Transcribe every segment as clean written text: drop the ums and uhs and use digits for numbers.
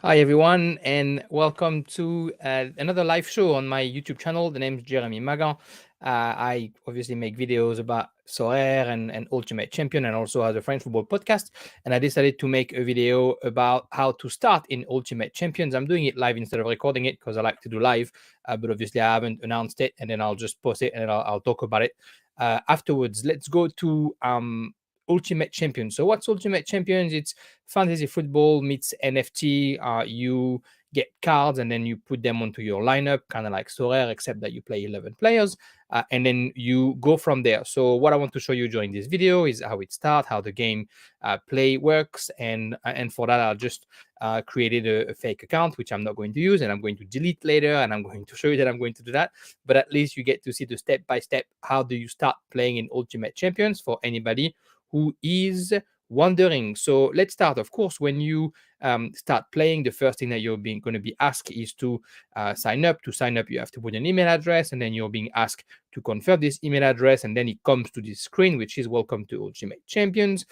Hi, everyone, and welcome to another live show on my YouTube channel. The name is Jeremy Magan. I obviously make videos about Sorare and Ultimate Champion and also have a French football podcast. And I decided to make a video about how to start in Ultimate Champions. I'm doing it live instead of recording it because I like to do live, but obviously I haven't announced it, and then I'll just post it and then I'll talk about it afterwards. Let's go to Ultimate Champions. So what's Ultimate Champions? It's fantasy football meets NFT. You get cards and then you put them onto your lineup, kind of like Sorare, except that you play 11 players, and then you go from there. So what I want to show you during this video is how it starts, how the game play works, and for that I'll just created a fake account, which I'm not going to use, and I'm going to delete later, and I'm going to show you that I'm going to do that. But at least you get to see the step by step how do you start playing in Ultimate Champions for anybody who is wondering. So let's start. Of course, when you start playing, the first thing that you're being going to be asked is to sign up. To sign up, you have to put an email address, and then you're being asked to confirm this email address, and then it comes to this screen, which is welcome to Ultimate Champions.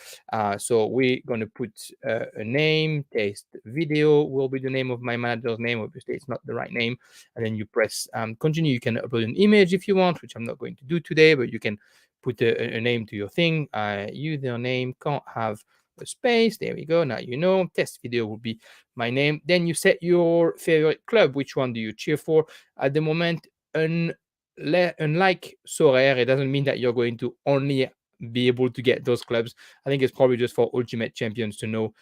So we're going to put a name. Test video will be the name of my manager's name. Obviously, it's not the right name. And then you press continue. You can upload an image if you want, which I'm not going to do today, but you can put a name to your thing. Username can't have a space. There we go. Now you know. Test video will be my name. Then you set your favorite club. Which one do you cheer for? At the moment, unlike Sorare, it doesn't mean that you're going to only be able to get those clubs. I think it's probably just for Ultimate Champions to know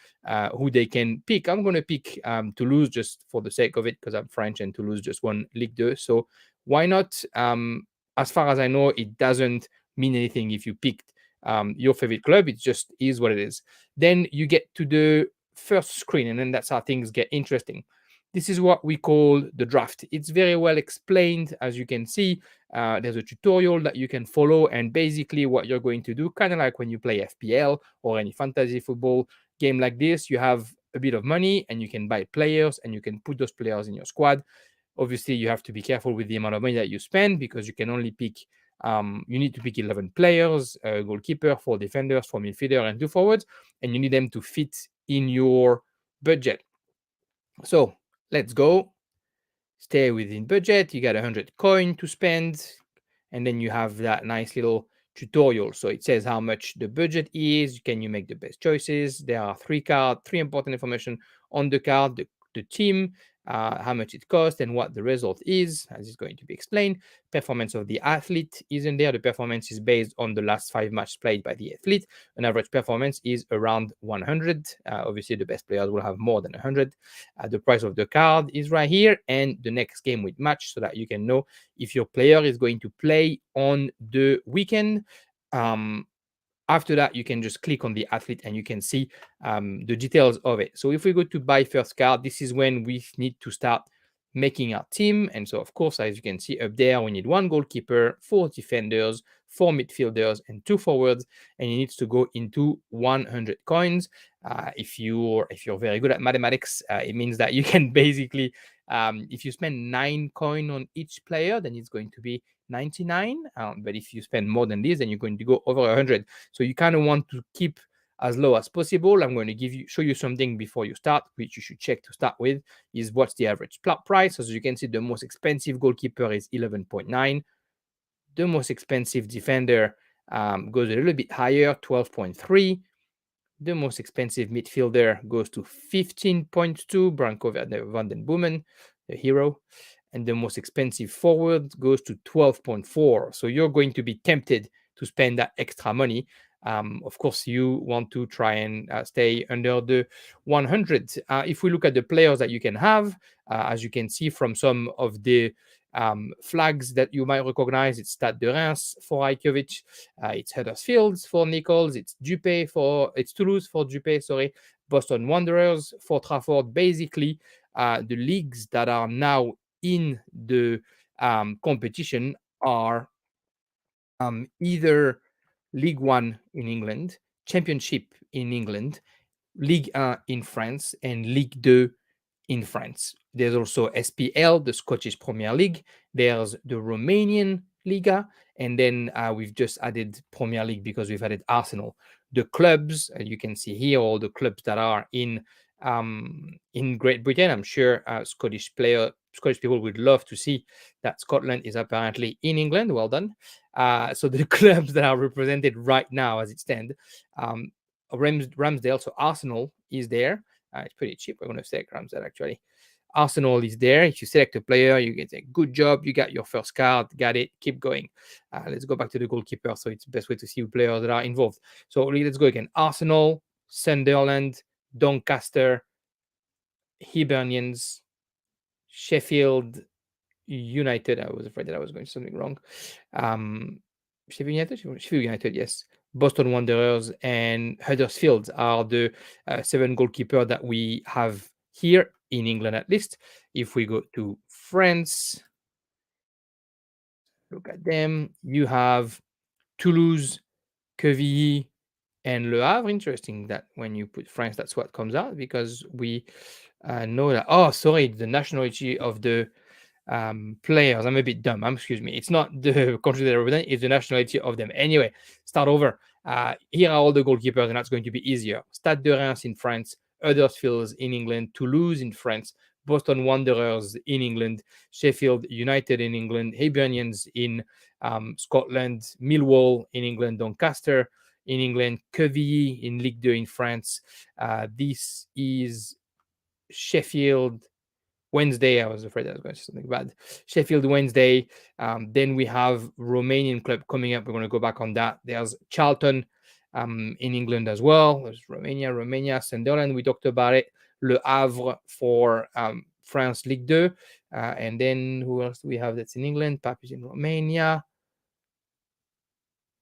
who they can pick. I'm going to pick Toulouse just for the sake of it because I'm French and Toulouse just won Ligue 2. So why not? As far as I know, it doesn't mean anything if you picked your favorite club. It just is what it is. Then you get to the first screen, and then that's how things get interesting. This is what we call the draft. It's very well explained, as you can see. There's a tutorial that you can follow, and basically what you're going to do, kind of like when you play FPL or any fantasy football game like this, you have a bit of money and you can buy players and you can put those players in your squad. Obviously, you have to be careful with the amount of money that you spend because you can only pick you need to pick 11 players, a goalkeeper, 4 defenders, 4 midfielders, and 2 forwards, and you need them to fit in your budget. So let's go. Stay within budget. You got 100 coin to spend, and then you have that nice little tutorial. So it says how much the budget is. Can you make the best choices? There are 3 cards, 3 important information on the card: the team, how much it costs, and what the result is, as is going to be explained. Performance of the athlete is in there. The performance is based on the last 5 matches played by the athlete. An average performance is around 100. Obviously, the best players will have more than 100. The price of the card is right here, and the next game with match, so that you can know if your player is going to play on the weekend. After that, you can just click on the athlete and you can see the details of it. So if we go to buy first card, this is when we need to start making our team. And so, of course, as you can see up there, we need 1 goalkeeper, 4 defenders, 4 midfielders, and 2 forwards. And it needs to go into 100 coins. If you're very good at mathematics, it means that you can basically, if you spend 9 coin on each player, then it's going to be 99. But if you spend more than this, then you're going to go over 100. So you kind of want to keep as low as possible. I'm going to show you something before you start, which you should check to start with, is what's the average price. As you can see, the most expensive goalkeeper is 11.9. The most expensive defender goes a little bit higher, 12.3. The most expensive midfielder goes to 15.2, Branko van den Boomen, the hero. And the most expensive forward goes to 12.4. So you're going to be tempted to spend that extra money. Of course, you want to try and stay under the 100. If we look at the players that you can have, as you can see from some of the flags that you might recognize, it's Stade de Reims for Ajkovic, it's Huddersfield for Nichols, it's Toulouse for Dupé, sorry, Boston Wanderers for Trafford. Basically, the leagues that are now in the competition are either League One in England, Championship in England, Ligue 1 in France, and Ligue 2 in France. There's also SPL, the Scottish Premier League. There's the Romanian Liga, and then we've just added Premier League because we've added Arsenal. the clubs, and you can see here all the clubs that are in Great Britain. I'm sure Scottish people would love to see that Scotland is apparently in England. Well done. So the clubs that are represented right now as it stands, um, Ramsdale, so Arsenal is there. It's pretty cheap. We're going to say Ramsdale actually. Arsenal is there. If you select a player, you get a good job. You got your first card. Got it. Keep going. Let's go back to the goalkeeper. So it's the best way to see players that are involved. So let's go again. Arsenal, Sunderland, Doncaster, Hibernians, Sheffield United. I was afraid that I was going to something wrong. Sheffield United? Sheffield United, yes. Boston Wanderers and Huddersfield are the 7 goalkeepers that we have here in England, at least. If we go to France, look at them. You have Toulouse, Quevilly, and Le Havre. Interesting that when you put France, that's what comes out, because we know that. Oh, sorry, the nationality of the players. I'm a bit dumb. Excuse me. It's not the country they represent, it's the nationality of them. Anyway, start over. Here are all the goalkeepers, and that's going to be easier. Stade de Reims in France, Huddersfield in England, Toulouse in France, Boston Wanderers in England, Sheffield United in England, Hibernians in Scotland, Millwall in England, Doncaster in England, Quevilly in Ligue 2 in France. This is Sheffield Wednesday. I was afraid I was going to say something bad. Sheffield Wednesday. Then we have Romanian club coming up. We're going to go back on that. There's Charlton in England as well. There's Romania, Sunderland. We talked about it. Le Havre for France Ligue 2. And then who else do we have that's in England? Papis in Romania.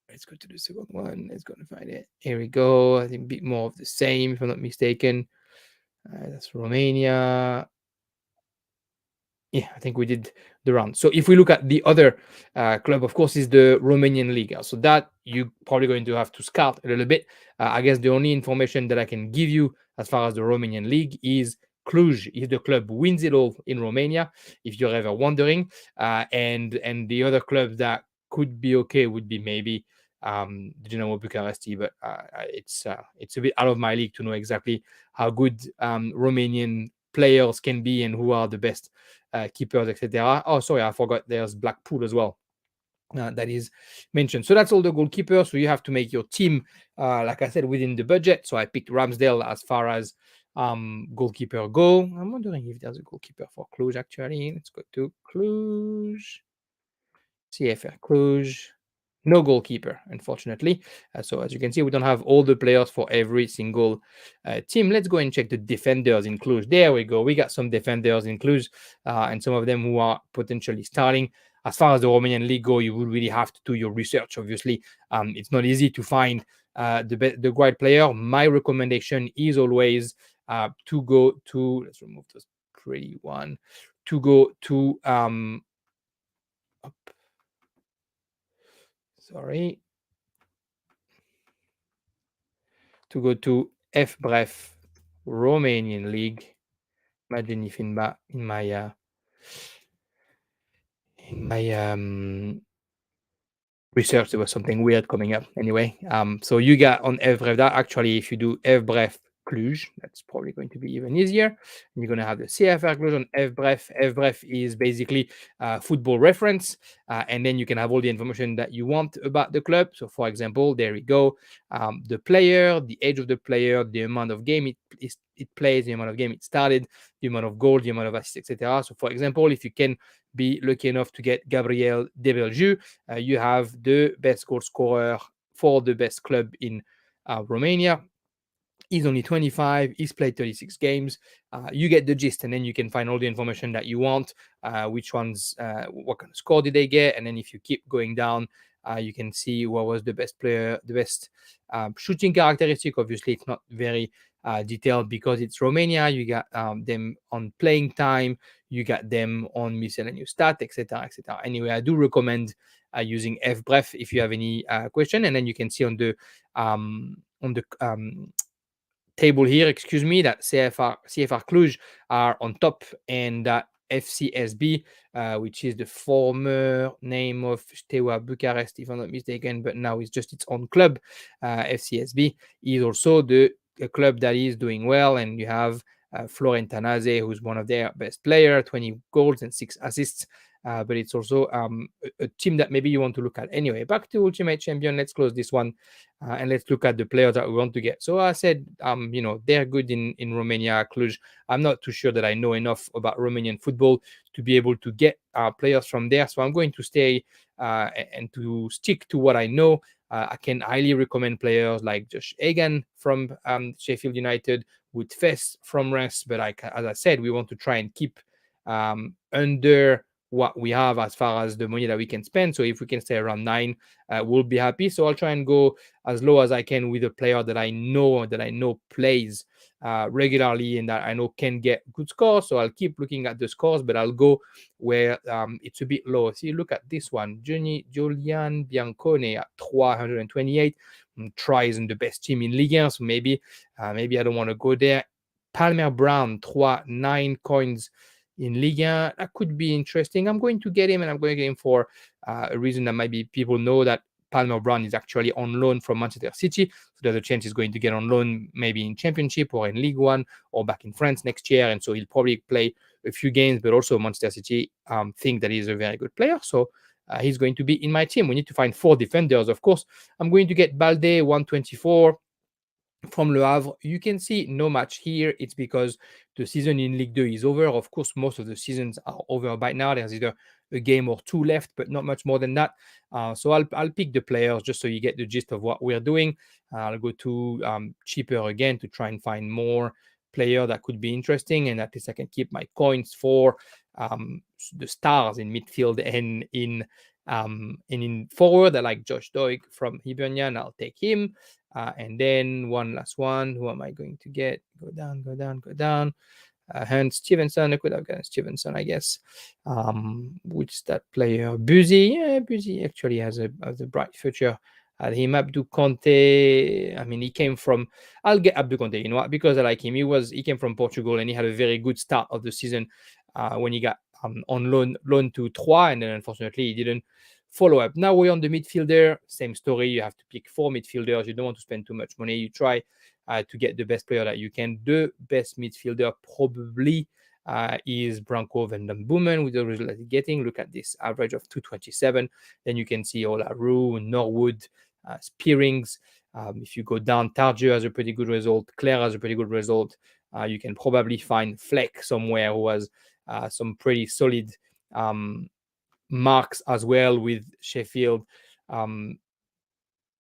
Let's go to the second one. Let's go and find it. Here we go. I think a bit more of the same, if I'm not mistaken. That's Romania. Yeah, I think we did the round. So if we look at the other club, of course, is the Romanian League. So that you're probably going to have to scout a little bit. I guess the only information that I can give you as far as the Romanian League is Cluj is the club who wins it all in Romania, if you're ever wondering. And the other club that could be okay would be maybe Dinamo Bucharesti, but it's a bit out of my league to know exactly how good Romanian players can be and who are the best keepers, etc. Oh, sorry, I forgot. There's Blackpool as well. That is mentioned. So that's all the goalkeepers. So you have to make your team, like I said, within the budget. So I picked Ramsdale as far as goalkeeper go. I'm wondering if there's a goalkeeper for Cluj actually. Let's go to Cluj. CFR Cluj. No goalkeeper, unfortunately. So as you can see, we don't have all the players for every single team. Let's go and check the defenders in Cluj. There we go. We got some defenders in Cluj, and some of them who are potentially starting. As far as the Romanian League go, you will really have to do your research. Obviously, it's not easy to find the right player. My recommendation is always to go to. Let's remove this pretty one. To go to. Sorry. To go to FBref Romanian League. Imagine if in my research there was something weird coming up. Anyway, so you got on FBref that actually if you do FBref Cluj, that's probably going to be even easier. And you're going to have the CFR Cluj on FBref. FBref is basically football reference, and then you can have all the information that you want about the club. So, for example, there we go. The player, the age of the player, the amount of game it plays, the amount of game it started, the amount of goals, the amount of assists, etc. So, for example, if you can be lucky enough to get Gabriel Debelju, you have the best goal scorer for the best club in Romania. He's only 25. He's played 36 games. You get the gist, and then you can find all the information that you want. Which ones, what kind of score did they get? And then if you keep going down, you can see what was the best player, the best shooting characteristic. Obviously, it's not very detailed because it's Romania. You got them on playing time. You got them on miscellaneous stat, etc., etc. Anyway, I do recommend using FBref if you have any question, and then you can see on the table here, excuse me, that CFR Cluj are on top, and that FCSB, which is the former name of Steaua Bucharest, if I'm not mistaken, but now it's just its own club. FCSB is also a club that is doing well, and you have Florent Tanase, who's one of their best players, 20 goals and 6 assists. But it's also a team that maybe you want to look at. Anyway, back to Ultimate Champion. Let's close this one and let's look at the players that we want to get. So I said, they're good in Romania, Cluj. I'm not too sure that I know enough about Romanian football to be able to get players from there. So I'm going to stay and to stick to what I know. I can highly recommend players like Josh Egan from Sheffield United, Wood Fest from Reims. But as I said, we want to try and keep under what we have as far as the money that we can spend. So if we can stay around 9, we'll be happy. So I'll try and go as low as I can with a player that I know plays regularly and that I know can get good scores. So I'll keep looking at the scores, but I'll go where it's a bit low. So you look at this one, Julian Biancone at 328. Troyes isn't the best team in Ligue 1, so maybe I don't want to go there. Palmer Brown, 9 coins in Ligue 1. That could be interesting. I'm going to get him, and I'm going to get him for a reason that maybe people know that Palmer Brown is actually on loan from Manchester City. So there's a chance he's going to get on loan maybe in Championship or in Ligue 1 or back in France next year. And so he'll probably play a few games, but also Manchester City think that he's a very good player. So he's going to be in my team. We need to find 4 defenders, of course. I'm going to get Balde, 124. From Le Havre. You can see no match here. It's because the season in Ligue 2 is over. Of course, most of the seasons are over by now. There's either a game or 2 left, but not much more than that. So I'll pick the players just so you get the gist of what we're doing. I'll go to cheaper again to try and find more player that could be interesting, and at least I can keep my coins for the stars in midfield and in forward. I like Josh Doig from Hibernian. I'll take him. And then one last one. Who am I going to get? Go down. Hans Stevenson. I could have gotten Stevenson, I guess. Which that player? Buzy. Yeah, Buzy actually has a bright future. Him, Abdou Conte. I mean, he came from. I'll get Abdou Conte. You know what? Because I like him. He came from Portugal and he had a very good start of the season when he got on loan to Troyes, and then unfortunately he didn't follow up. Now we're on the midfielder. Same story. You have to pick 4 midfielders. You don't want to spend too much money. You try to get the best player that you can. The best midfielder probably is Branko van den Boomen with the result that he's getting. Look at this average of 227. Then you can see Olaru, Norwood, Spearings. If you go down, Tardieu has a pretty good result. Claire has a pretty good result. You can probably find Fleck somewhere who has some pretty solid marks as well with Sheffield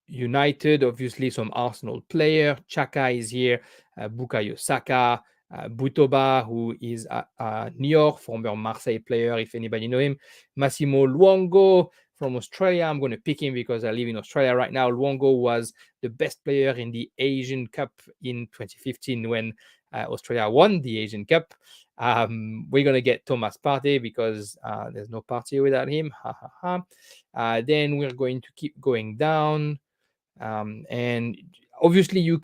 United. Obviously, some Arsenal player. Chaka is here. Bukayo Saka. Butoba, who is Niort, former Marseille player, if anybody know him. Massimo Luongo from Australia. I'm going to pick him because I live in Australia right now. Luongo was the best player in the Asian Cup in 2015 when Australia won the Asian Cup. We're going to get Thomas Partey because there's no Partey without him. Then we're going to keep going down. And obviously you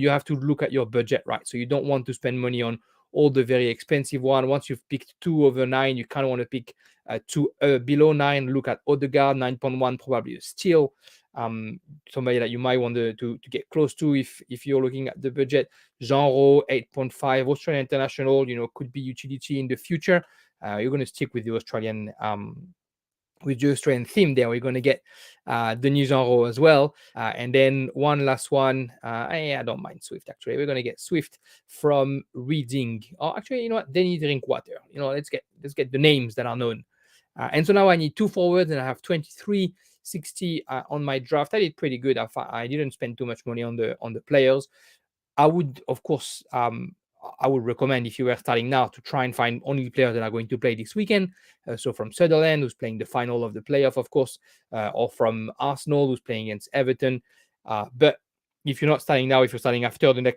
have to look at your budget, right? So you don't want to spend money on all the very expensive one. Once you've picked 2 over 9, you kind of want to pick 2 below 9. Look at Odegaard, 9.1, probably a steal. Somebody that you might want to get close to if you're looking at the budget. Jean-Ro, 8.5, Australian international, could be utility in the future. You're going to stick with the Australian theme there. We're going to get the new Jean-Ro as well. And then one last one. I don't mind Swift, actually. We're going to get Swift from Reading. Oh, actually, you know what? Denny Drinkwater. Let's get the names that are known. And so now I need 2 forwards, and I have 2360 on my draft. I did pretty good. I didn't spend too much money on the players. I would, of course, I would recommend, if you were starting now, to try and find only players that are going to play this weekend. So from Sunderland, who's playing the final of the playoff, of course, or from Arsenal, who's playing against Everton. But if you're not starting now, if you're starting after the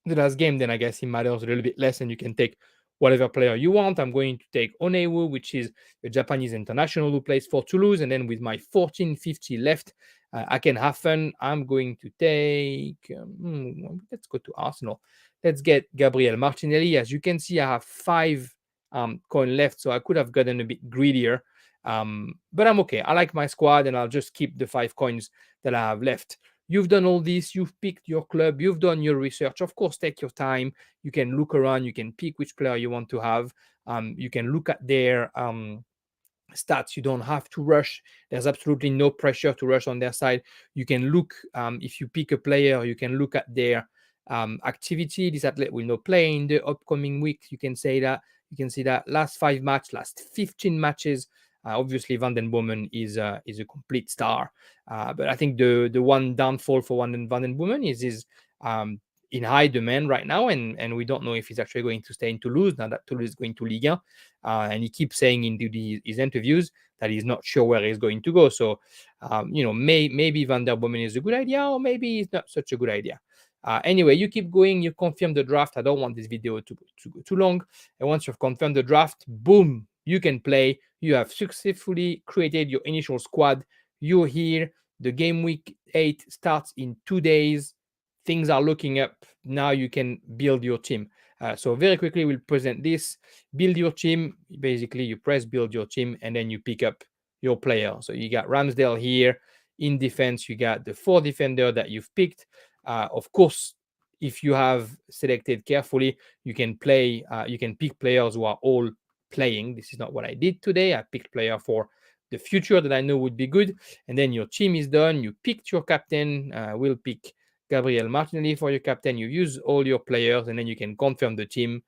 last game, then I guess it matters a little bit less, and you can take whatever player you want. I'm going to take Onewu, which is a Japanese international who plays for Toulouse. And then with my 1450 left, I can have fun. I'm going to take, let's go to Arsenal. Let's get Gabriel Martinelli. As you can see, I have 5 coin left, so I could have gotten a bit greedier. But I'm okay. I like my squad, and I'll just keep the 5 coins that I have left. You've done all this, you've picked your club, you've done your research. Of course, take your time. You can look around, you can pick which player you want to have. You can look at their stats. You don't have to rush. There's absolutely no pressure to rush on their side. You can look, if you pick a player, you can look at their activity. This athlete will not play in the upcoming week. You can say that. You can see that last 5 matches, last 15 matches. Obviously, Van den Bomen is a complete star. But I think the one downfall for Van den Bomen is his in high demand right now, and we don't know if he's actually going to stay in Toulouse now that Toulouse is going to Ligue 1. And he keeps saying in his interviews that he's not sure where he's going to go. So, maybe Van der Bomen is a good idea, or maybe it's not such a good idea. Anyway, you keep going, you confirm the draft. I don't want this video to go too long. And once you've confirmed the draft, boom, you can play. You have successfully created your initial squad. You're here. The game week 8 starts in 2 days. Things are looking up. Now you can build your team. So very quickly, we'll present this. Build your team. Basically, you press build your team, and then you pick up your player. So you got Ramsdale here. In defense, you got the 4 defender that you've picked. Of course, if you have selected carefully, you can pick players who are all playing. This is not what I did today. I picked player for the future that I know would be good. And then your team is done. You picked your captain. We'll pick Gabriel Martinelli for your captain. You use all your players, and then you can confirm the team.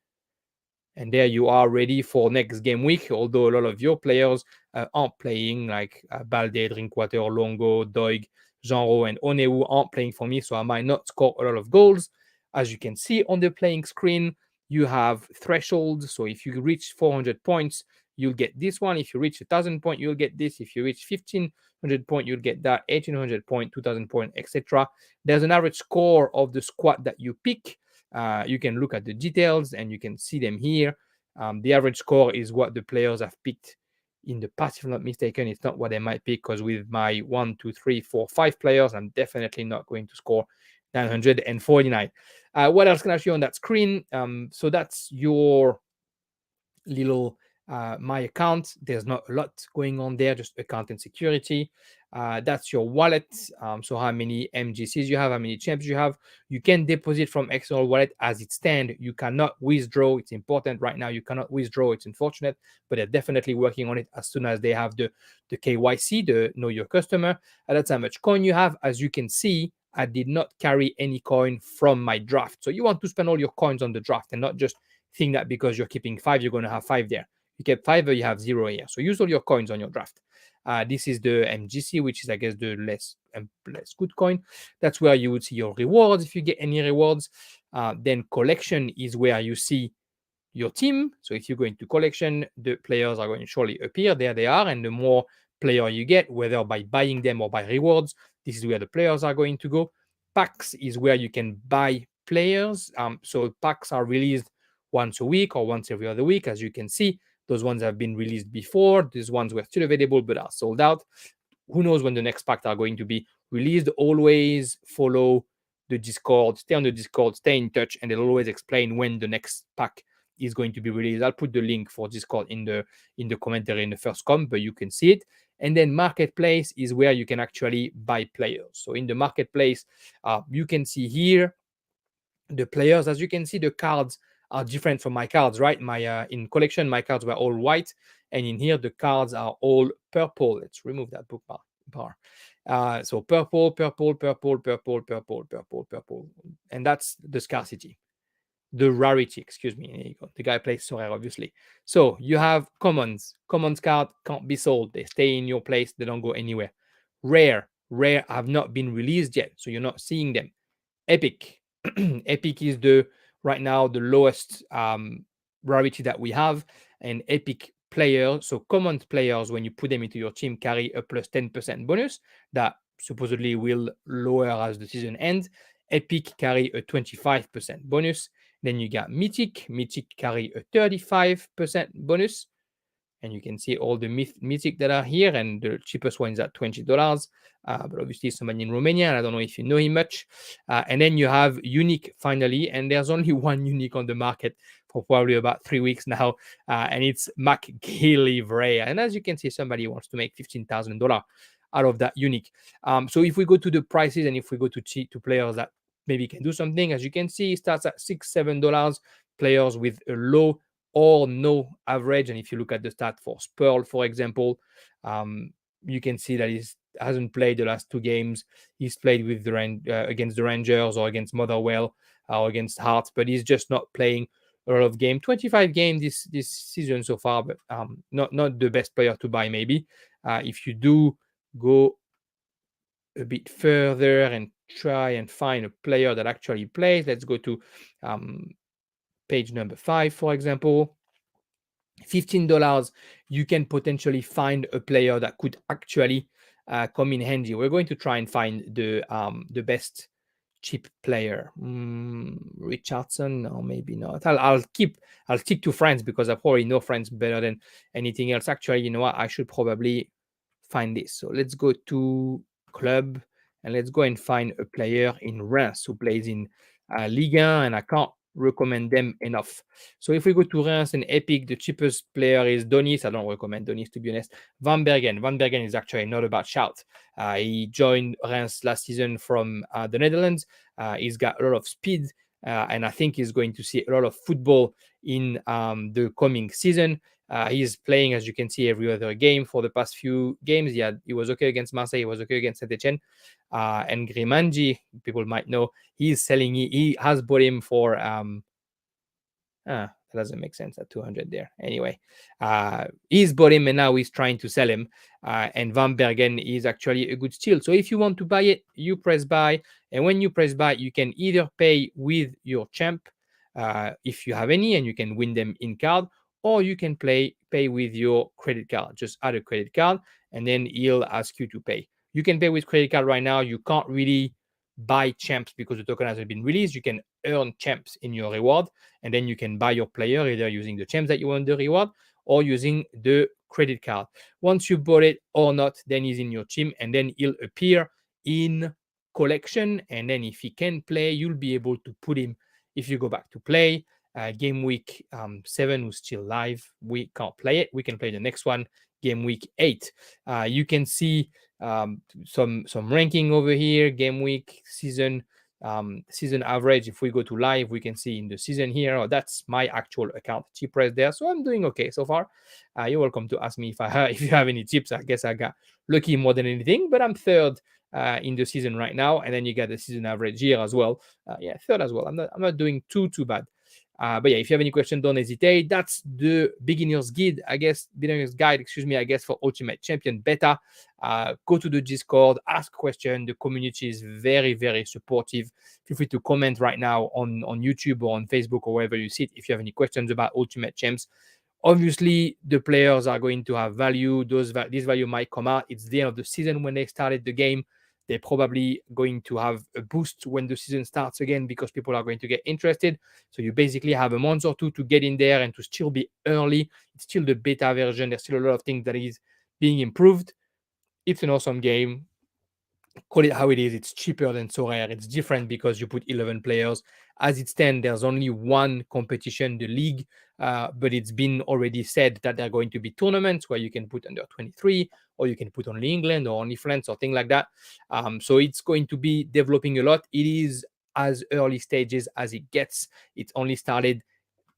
And there you are ready for next game week, although a lot of your players aren't playing, like Balde, Drinkwater, Longo, Doig, Jeanro, and Oneu aren't playing for me, so I might not score a lot of goals. As you can see on the playing screen, you have thresholds. So if you reach 400 points, you'll get this one. If you reach 1,000 points, you'll get this. If you reach 1,500 points, you'll get that. 1,800 points, 2,000 points, etc. There's an average score of the squad that you pick. You can look at the details, and you can see them here. The average score is what the players have picked in the past, if I'm not mistaken. It's not what they might pick, because with my 1, 2, 3, 4, 5 players, I'm definitely not going to score 949. What else can I show you on that screen? So that's your little my account. There's not a lot going on there, just account and security. That's your wallet. So how many MGCs you have, how many champs you have. You can deposit from external wallet as it stands. You cannot withdraw. It's important right now. You cannot withdraw. It's unfortunate, but they're definitely working on it as soon as they have the KYC, the know your customer. And that's how much coin you have. As you can see, I did not carry any coin from my draft. So you want to spend all your coins on the draft and not just think that because you're keeping 5, you're going to have 5 there. You kept 5, you have 0 here. So use all your coins on your draft. This is the MGC, which is, I guess, the less good coin. That's where you would see your rewards if you get any rewards. Then collection is where you see your team. So if you go into collection, the players are going to surely appear. There they are. And the more player you get, whether by buying them or by rewards, this is where the players are going to go. Packs is where you can buy players. So packs are released once a week or once every other week. As you can see, those ones have been released before. These ones were still available but are sold out. Who knows when the next packs are going to be released? Always follow the Discord, stay on the Discord, stay in touch, and they'll always explain when the next pack is going to be released. I'll put the link for Discord in the commentary in the first comment, but you can see it. And then marketplace is where you can actually buy players. So in the marketplace, you can see here the players. As you can see, the cards are different from my cards, right? My in collection, my cards were all white, and in here the cards are all purple. Let's remove that bookbar. So purple, purple, purple, purple, purple, purple, purple, and that's the scarcity. The rarity, excuse me. There you go. The guy plays Sorare, obviously. So you have commons. Commons card can't be sold. They stay in your place. They don't go anywhere. Rare have not been released yet, so you're not seeing them. Epic. Epic is right now the lowest rarity that we have. And epic players, so common players, when you put them into your team, carry a plus 10% bonus that supposedly will lower as the season ends. Epic carry a 25% bonus. Then you got Mythic. Mythic carry a 35% bonus. and you can see all the mythic that are here, and the cheapest one is at $20. But obviously somebody in Romania, and I don't know if you know him much. And then you have unique finally, and there's only one unique on the market for probably about 3 weeks now, and it's McGillivray. And as you can see, somebody wants to make $15,000 out of that unique. So if we go to the prices, and if we go to players that maybe can do something, as you can see, it starts at $6-7. Players with a low or no average. And if you look at the stat for Spurl, for example, you can see that he hasn't played the last 2 games. He's played with against the Rangers or against Motherwell or against Hearts, but he's just not playing a lot of games. 25 games this season so far, but not the best player to buy maybe. If you do go a bit further and try and find a player that actually plays, let's go to page number 5, for example. $15, you can potentially find a player that could actually come in handy. We're going to try and find the best cheap player. Richardson, no, maybe not. I'll stick to France because I probably know France better than anything else. Actually, you know what? I should probably find this. So let's go to club, and let's go and find a player in Reims who plays in Ligue 1, and I can't recommend them enough. So if we go to Reims and Epic, the cheapest player is Donis. I don't recommend Donis, to be honest. Van Bergen. Van Bergen is actually not a bad shout. He joined Reims last season from the Netherlands. He's got a lot of speed, and I think he's going to see a lot of football in the coming season. He's playing, as you can see, every other game for the past few games. He was okay against Marseille. He was okay against Saint-Etienne. And Grimanji, people might know, he's selling. He has bought him for that doesn't make sense at 200 there. Anyway, he's bought him and now he's trying to sell him. And Van Bergen is actually a good steal. So if you want to buy it, you press buy. And when you press buy, you can either pay with your champ, if you have any, and you can win them in card, or you can pay with your credit card. Just add a credit card, and then he'll ask you to pay. You can pay with credit card right now. You can't really buy champs because the token hasn't been released. You can earn champs in your reward, and then you can buy your player either using the champs that you want the reward or using the credit card. Once you bought it or not, then he's in your team, and then he'll appear in collection. And then if he can play, you'll be able to put him if you go back to play. Game week 7 was still live. We can't play it. We can play the next one, game week 8. You can see some ranking over here, game week, season average. If we go to live, we can see in the season here. Oh, that's my actual account, cheap price there. So I'm doing okay so far. You're welcome to ask me if you have any tips. I guess I got lucky more than anything, but I'm third in the season right now. And then you got the season average here as well. Third as well. I'm not doing too bad. But yeah, if you have any questions, don't hesitate. That's the beginner's guide, I guess, for Ultimate Champion Beta. Go to the Discord, ask questions. The community is very, very supportive. Feel free to comment right now on YouTube or on Facebook or wherever you sit if you have any questions about Ultimate Champs. Obviously, the players are going to have value. This value might come out. It's the end of the season when they started the game. They're probably going to have a boost when the season starts again because people are going to get interested. So you basically have a month or two to get in there and to still be early. It's still the beta version. There's still a lot of things that is being improved. It's an awesome game. Call it how it is. It's cheaper than Sorare. It's different because you put 11 players. As it stands, there's only one competition, the league, but it's been already said that there are going to be tournaments where you can put under 23, or you can put only England or only France or things like that. So it's going to be developing a lot. It is as early stages as it gets. It's only started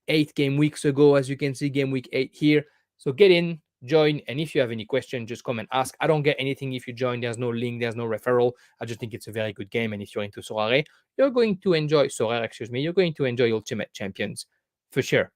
8 game weeks ago, as you can see, game week 8 here. So get in, join, and if you have any question, just come and ask. I don't get anything if you join. There's no link, there's no referral. I just think it's a very good game, and if you're into Sorare, you're going to enjoy you're going to enjoy Ultimate Champions for sure.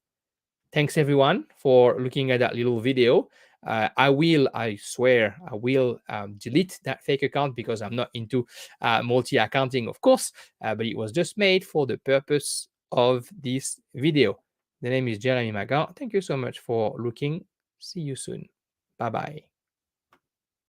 Thanks everyone for looking at that little video. I swear I will delete that fake account because I'm not into multi-accounting, of course, but it was just made for the purpose of this video. The name is Jeremy Magar. Thank you so much for looking. See you soon. Bye-bye.